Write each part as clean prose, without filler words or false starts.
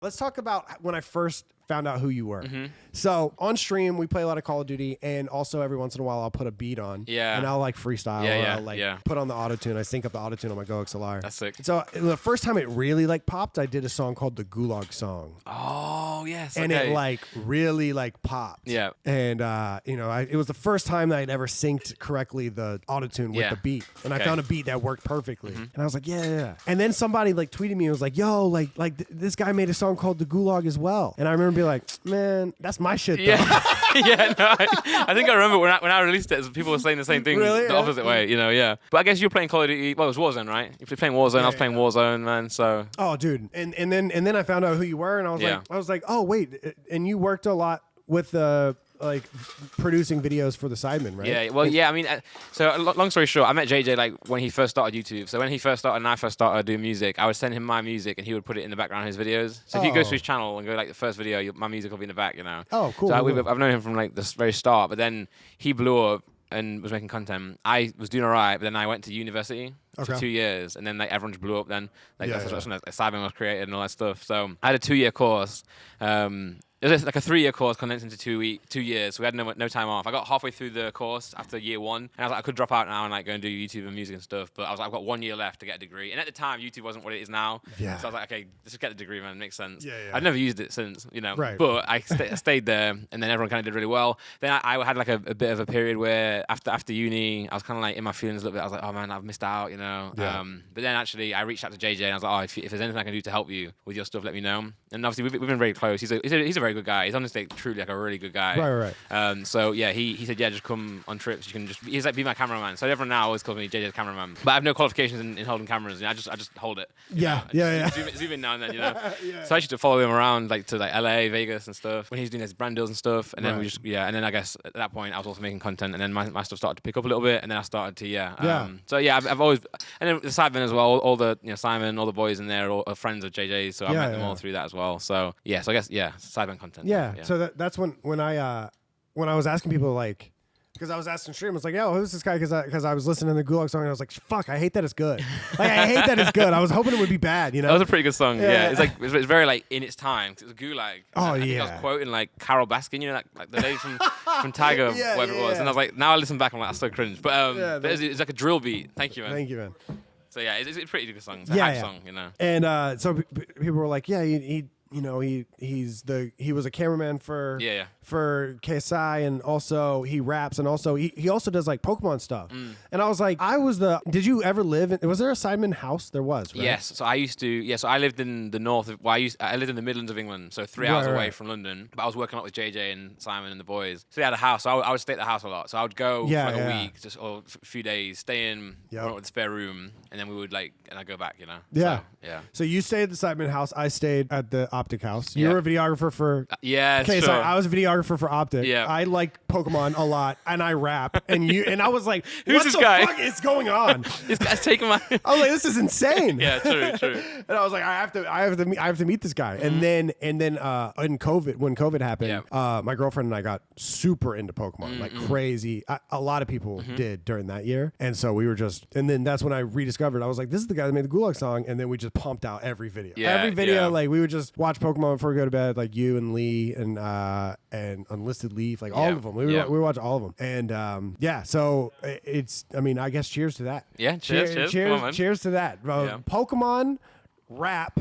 let's talk about when I first found out who you were. Mm-hmm. So on stream, we play a lot of Call of Duty, and also every once in a while, I'll put a beat on. Yeah. And I'll like freestyle, Yeah, or yeah, I'll like yeah. put on the auto-tune. I sync up the auto-tune on my Go XLR. That's sick. So the first time it really like popped, I did a song called the Gulag Song. Oh, yes. And okay. it like really like popped. Yeah. And you know, it was the first time that I'd ever synced correctly the autotune with the beat. And I found a beat that worked perfectly. And I was like, yeah. And then somebody like tweeted me and was like, yo, this guy made a song called The Gulag as well. And I remember being like, man, that's my shit though. Yeah. Yeah, no, I think I remember when I released it, people were saying the same thing Really? the opposite way, you know, yeah. But I guess you were playing Call of Duty, well, it was Warzone, right? You were playing Warzone, I was playing Warzone, man, so. Oh, dude. And then I found out who you were, and I was like, oh, wait. And you worked a lot with like producing videos for the Sidemen, right? Yeah, well, yeah, I mean, so long story short, I met JJ like when he first started YouTube. So when he first started and I first started doing music, I would send him my music and he would put it in the background of his videos. So if you go to his channel and go like the first video, my music will be in the back, you know. Oh, cool. So cool. I've known him from like the very start, but then he blew up and was making content. I was doing all right, but then I went to university for 2 years, and then like everyone just blew up then. Like that's when Sidemen was created and all that stuff. So I had a 2-year course. It was like a 3-year course condensed into 2 years, so we had no time off. I got halfway through the course after year 1, and I was like, I could drop out now and like go and do YouTube and music and stuff, but I was like, I've got 1 year left to get a degree. And at the time, YouTube wasn't what it is now. Yeah. So I was like, okay, let's just get the degree, man. It makes sense. Yeah. I've never used it since, you know. Right. But I stayed there, and then everyone kind of did really well. Then I had like a bit of a period where after uni, I was kind of like in my feelings a little bit. I was like, oh man, I've missed out, you know. Yeah. But then actually, I reached out to JJ, and I was like, oh, if there's anything I can do to help you with your stuff, let me know. And obviously, we've been very close. He's a very good guy. He's honestly truly like a really good guy. Right. So yeah, he said, yeah, just come on trips. You can he's like, be my cameraman. So everyone now always calls me JJ's cameraman. But I have no qualifications in holding cameras. You know, I just hold it. Yeah. Zoom in now and then, you know. So I used to follow him around like to like LA, Vegas and stuff when he was doing his brand deals and stuff. And then and then I guess at that point I was also making content, and then my stuff started to pick up a little bit, and then I started to So yeah, I've always, and then the Sidemen as well. All the Simon, all the boys in there are friends of JJ's, so I met them all through that as well. So yeah, so I guess Sidemen content. Yeah. So that's when I was asking people like, because I was asking stream, I was like, yo, who's this guy? Because I was listening to the Gulag Song, and I was like, fuck, I hate that it's good. Like, I hate that it's good. I was hoping it would be bad, you know? That was a pretty good song, yeah. It's like, it's very like in its time, 'cause it was Gulag. Oh, I think I was quoting like Carol Baskin, you know, like the lady from Tiger, whatever it was. And I was like, now I listen back, I'm like, that's so cringe. But it's like a drill beat. Thank you, man. Thank you, man. So yeah, it's a pretty good song. It's a hype song, you know. And so people were like, yeah, he was a cameraman for KSI, and also he raps, and also he also does like Pokemon stuff. And I was like, did you ever live was there a Sidemen house? There was, right? Yes. So I used to, so I lived in the north of, I lived in the Midlands of England, so 3 hours away from London, but I was working a lot with JJ and Simon and the boys. So they had a house, so I would stay at the house a lot. So I would go for like a week, or a few days, stay in with the spare room, and then we would and I'd go back, you know? Yeah. So, yeah. So you stayed at the Sidemen house, I stayed at the Optic house. You were a videographer for... KSI. So I was a videographer for Optic. Yeah. I like Pokemon a lot, and I rap, and I was like, who's this guy? What the fuck is going on? This guy's taking my... I was like, this is insane. Yeah, true. And I was like, I have to meet this guy. And then when COVID happened, my girlfriend and I got super into Pokemon, like crazy. A lot of people did during that year, and so we were and then that's when I rediscovered. I was like, this is the guy that made the Gulag Song, and then we just pumped out every video. Like we would just watch Pokemon before we go to bed, like you and Lee and Unlisted Leaf, like all of them. We would watch all of them, and so it's. I mean, I guess cheers to that. Yeah, cheers. Come on, cheers to that. Pokemon, rap,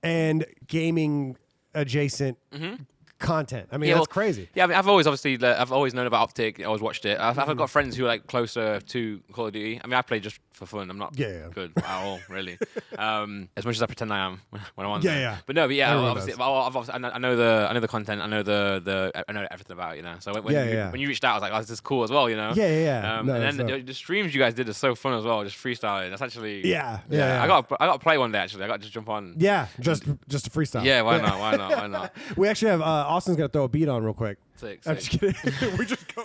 and gaming adjacent content. I mean, that's crazy. Yeah, I mean, I've always known about Optic. I always watched it. I've got friends who are like closer to Call of Duty. I mean, I play just for fun. I'm not good at all, really. As much as I pretend I am when I'm on there. But no, obviously, I know the content. I know I know everything about it, you know. So when you reached out, I was like, oh, this is cool as well, you know. And then the streams you guys did are so fun as well, just freestyling. That's actually I got to play one day actually. I got to jump on. Yeah, just a freestyle. Yeah, why not? We actually have Austin's gonna throw a beat on real quick. Sick. I'm just kidding. We just go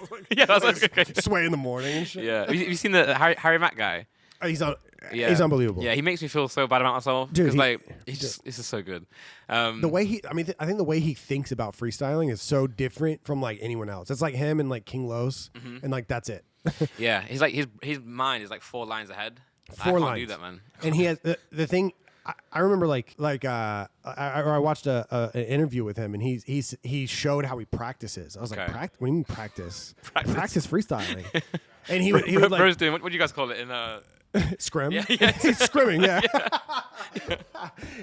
sway in the morning and shit. Yeah. Have you seen the Harry Mack guy? He's unbelievable. Yeah, he makes me feel so bad about myself. Dude, because this is so good. The way I think the way he thinks about freestyling is so different from like anyone else. It's like him and like King Los, and like that's it. Yeah, he's like his mind is like 4 lines ahead. I can't do that, man. And he has the thing. I remember I watched an interview with him, and he showed how he practices. I was like, what do you mean practice? Practice freestyling. And he would like, bro's doing what do you guys call it in scrim? Yeah. He's scrimming, yeah.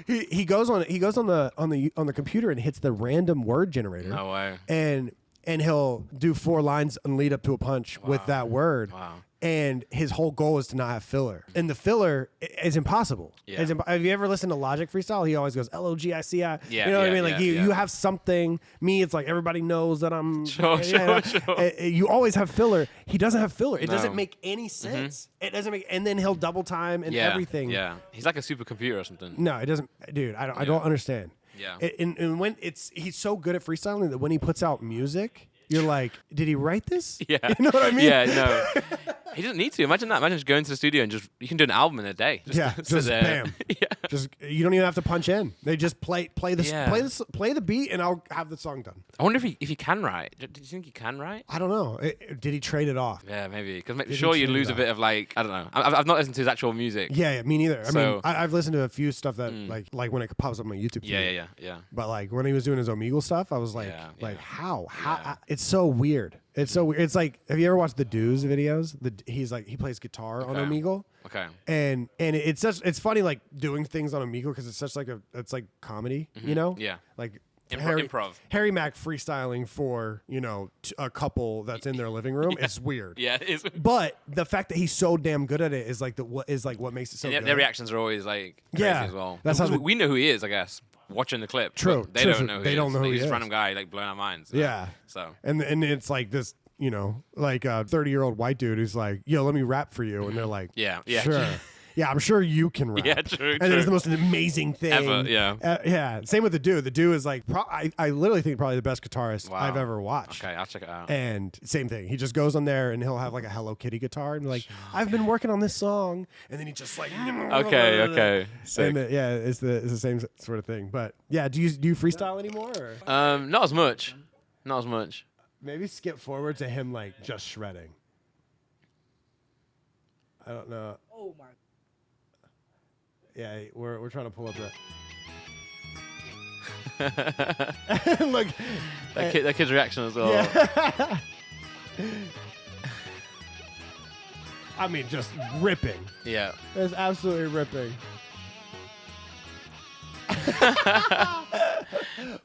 he goes on the computer and hits the random word generator. No way. And he'll do 4 lines and lead up to a punch with that word. Wow. And his whole goal is to not have filler. And the filler is impossible. Yeah. Have you ever listened to Logic freestyle? He always goes Logici. Yeah, you know what I mean? Like you have something. Me, it's like everybody knows that I'm. Sure. You always have filler. He doesn't have filler. It No. doesn't make any sense. It doesn't make. And then he'll double time and everything. Yeah. He's like a supercomputer or something. No, it doesn't, dude. I don't understand. Yeah. And when he's so good at freestyling that when he puts out music, you're like, did he write this? Yeah. You know what I mean? Yeah, no. He doesn't need to. Imagine that. Imagine just going to the studio and you can do an album in a day. Just bam. Yeah. Just you don't even have to punch in. They just play the beat, and I'll have the song done. I wonder if he can write. Do you think he can write? I don't know. Did he trade it off? Yeah, maybe. Because sure you lose a bit of like, I don't know. I've not listened to his actual music. Yeah, me neither. I So- mean, I've listened to a few stuff that like when it pops up on my YouTube feed. Yeah. But like when he was doing his Omegle stuff, I was like, how? Yeah. It's so weird. It's so weird. It's like, have you ever watched the Dues videos? He plays guitar on Omegle. Okay. And it's funny like doing things on Omegle because it's such like it's like comedy, you know? Yeah. Like Improv. Harry Mack freestyling for, a couple that's in their living room. It's weird. Yeah, it is. But the fact that he's so damn good at it is like what makes it so good. Their reactions are always like crazy as well. That's how we know who he is, I guess. Watching the clip. True. They don't know who he is. They don't know who he He's is. this random guy like blowing our minds. Yeah. So. And it's like this, like a 30-year-old white dude who's like, yo, let me rap for you. And they're like, Yeah. sure. Yeah, I'm sure you can rap. Yeah, true. And it's the most amazing thing Ever, yeah. Yeah. Same with the dude. The dude is like, I literally think probably the best guitarist I've ever watched. Okay, I'll check it out. And same thing. He just goes on there and he'll have like a Hello Kitty guitar and be like, I've been working on this song. And then he just like, Okay. Sick. And it's the same sort of thing. But yeah, do you freestyle anymore? Or? Not as much. Not as much. Maybe skip forward to him like just shredding. I don't know. Oh my. Yeah, we're trying to pull up that. Look, that kid's reaction as well. Yeah. I mean, just ripping. Yeah. It's absolutely ripping.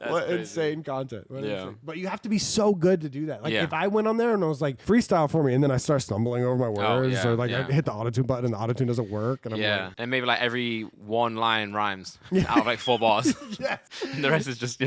What crazy. insane content. What Yeah. insane. But you have to be so good to do that. Like Yeah. if I went on there and I was like, freestyle for me, and then I start stumbling over my words, yeah, or like I yeah. hit the auto-tune button and the auto-tune doesn't work. And I'm Yeah. like, And maybe like every one line rhymes out of like 4 bars. yeah. And the rest is just,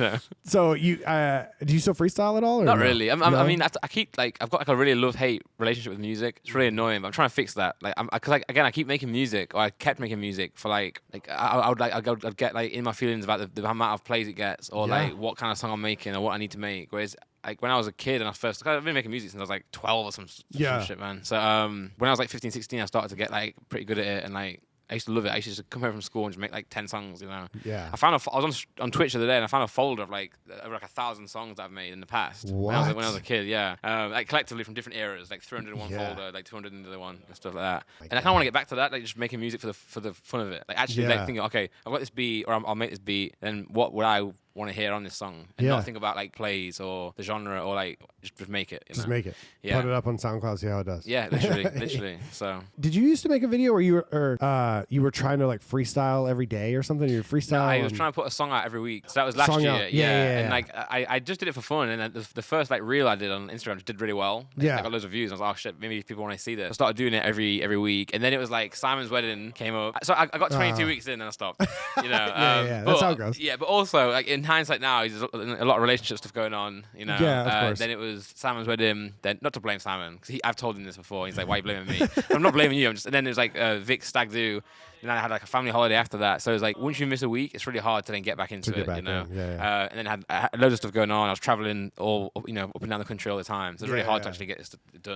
So you do you still freestyle at all? Or Not no? really. No? I mean, I keep like I've got like a really love-hate relationship with music. It's really annoying, but I'm trying to fix that. Like, because again, I keep making music, or I kept making music for like I'd get like in my feelings about the amount of plays it gets, or like what kind of song I'm making, or what I need to make. Whereas like when I was a kid and I've been making music since I was like 12 or some shit, man. So when I was like 15, 16, I started to get like pretty good at it, and like I used to love it. I used to just come home from school and just make like 10 songs, Yeah. I was on Twitch the other day and I found a folder of like over like 1,000 songs that I've made in the past. When I was a kid, yeah. Like collectively from different eras, like 301 folder, like 200 in the other one, and stuff like that. And I kind of want to get back to that, like just making music for the fun of it. Like actually like thinking, okay, I've got this beat, or I'll make this beat, then what would I want to hear on this song, and not think about like plays or the genre, or like just make it. Just make it. Yeah. Put it up on SoundCloud, see how it does. Yeah, literally. So. Did you used to make a video where you were trying to like freestyle every day or something? You were freestyle. No, I was trying to put a song out every week. So that was last Song year. out. Yeah. And like I just did it for fun, and the first like reel I did on Instagram just did really well. Like, I got loads of views. I was like, oh shit, maybe people want to see this. I started doing it every week, and then it was like Simon's wedding came up. So I got 22 weeks in and I stopped. Yeah, that's how it goes. Yeah, but also like in hindsight now, there's a lot of relationship stuff going on. Yeah, of course. Then it was Simon's wedding. Then not to blame Simon, because I've told him this before. He's like, why are you blaming me? I'm not blaming you. And then there's like Vic's stag do. And then I had like a family holiday after that. So it was like, once you miss a week, it's really hard to then get back into it, back you know? in. Yeah. And then I had loads of stuff going on. I was traveling up and down the country all the time. So it was really hard to actually get this done.